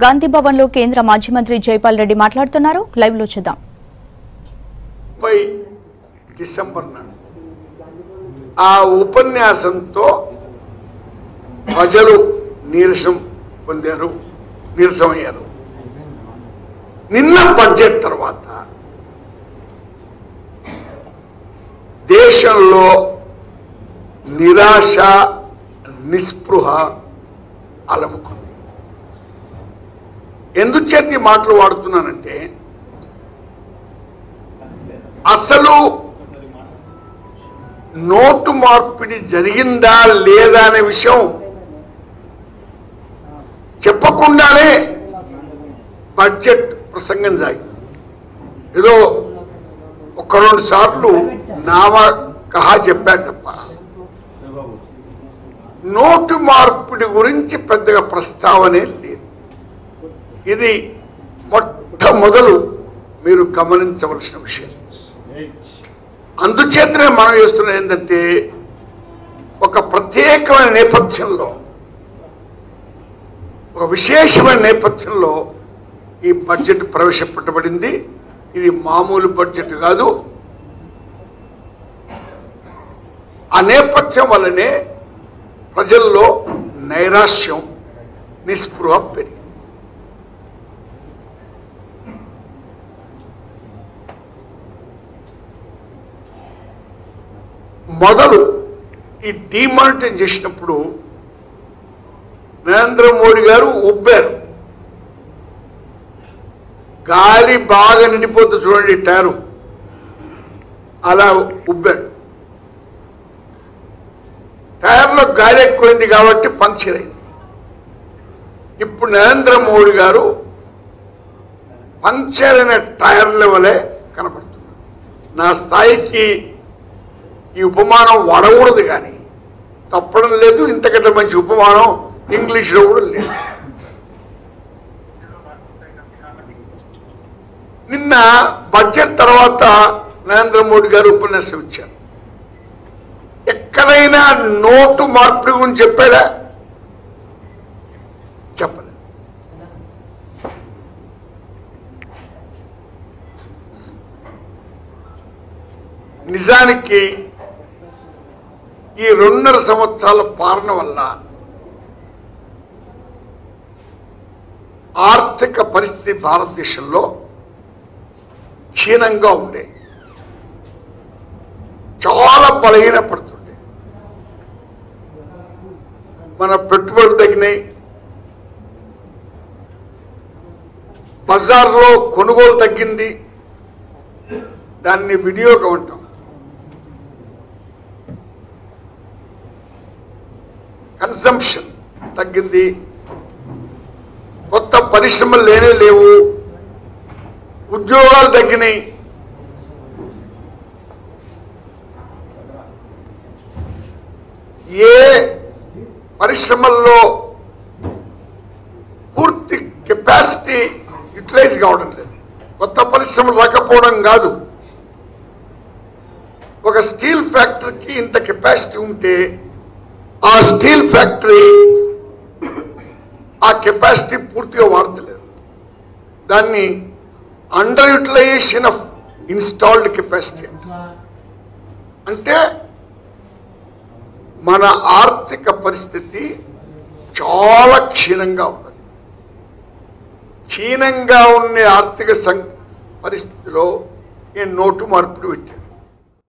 గాంధీ భవన్ లో కేంద్ర మాజీ మంత్రి జైపాల్ రెడ్డి మాట్లాడుతున్నారు. లైవ్ లో చూద్దాం. డిసెంబర్ ఆ ఉపన్యాసంతో ప్రజలు నీరసమయ్యారు. నిన్న బడ్జెట్ తర్వాత దేశంలో నిరాశ నిస్పృహ అలముకుంది. ఎందుచేత మాటలు వాడుతున్నానంటే అసలు నోటు మార్పిడి జరిగిందా లేదా అనే విషయం చెప్పకుండానే బడ్జెట్ ప్రసంగం సాగింది. ఏదో ఒక రెండు సార్లు నామకహా చెప్పాడు తప్ప నోటు మార్పిడి గురించి పెద్దగా ప్రస్తావనే లేదు. ఇది మొట్టమొదలు మీరు గమనించవలసిన విషయం. అందుచేతనే మనం చేస్తున్నది ఏంటంటే ఒక ప్రత్యేకమైన నేపథ్యంలో, ఒక విశేషమైన నేపథ్యంలో ఈ బడ్జెట్ ప్రవేశపెట్టబడింది. ఇది మామూలు బడ్జెట్ కాదు. ఆ నేపథ్యం వల్లనే ప్రజల్లో నైరాశ్యం నిస్పృహ పెరిగింది. మొదలు ఈ డిమానిటైజేషన్ చేసినప్పుడు నరేంద్ర మోడీ గారు ఉబ్బారు. గాలి బాగా నిండిపోతుంది చూడండి, టైరు అలా ఉబ్బాడు. టైర్లో గాలి ఎక్కువైంది కాబట్టి పంక్చర్ అయింది. ఇప్పుడు నరేంద్ర మోడీ గారు పంక్చర్ అయిన టైర్ లెవెలే కనపడుతున్నారు. నా స్థాయికి ఈ ఉపమానం వాడకూడదు, కానీ తప్పడం లేదు. ఇంతకంటే మంచి ఉపమానం ఇంగ్లీష్లో కూడా లేదు. నిన్న బడ్జెట్ తర్వాత నరేంద్ర మోడీ గారు ఉపన్యాసం ఇచ్చారు. ఎక్కడైనా నోటు మార్పిడి గురించి చెప్పారా? చెప్పలేదు. నిజానికి ఈ 2.5 సంవత్సరాల పాలన వల్ల ఆర్థిక పరిస్థితి భారతదేశంలో క్షీణంగా ఉండే, చాలా బలహీనపడుతుండే. మన పెట్టుబడులు తగ్గినాయి, బజార్లో కొనుగోలు తగ్గింది, దాన్ని వినియోగం అంటాం. కన్సంప్షన్ తగ్గింది, కొత్త పరిశ్రమలు లేనే లేవు, ఉద్యోగాలు తగ్గినాయి. ఏ పరిశ్రమల్లో పూర్తి కెపాసిటీ యూటిలైజ్ కావడం లేదు. కొత్త పరిశ్రమలు రాకపోవడం కాదు, ఒక స్టీల్ ఫ్యాక్టరీకి ఇంత కెపాసిటీ ఉంటే ఆ స్టీల్ ఫ్యాక్టరీ ఆ కెపాసిటీ పూర్తిగా వాడతలేదు. దాన్ని under utilization of installed capacity అంటే మన ఆర్థిక పరిస్థితి చాలా క్షీణంగా ఉన్నది. క్షీణంగా ఉన్న ఆర్థిక పరిస్థితిలో ఈ నోటు మార్పిడి పెట్టాడు.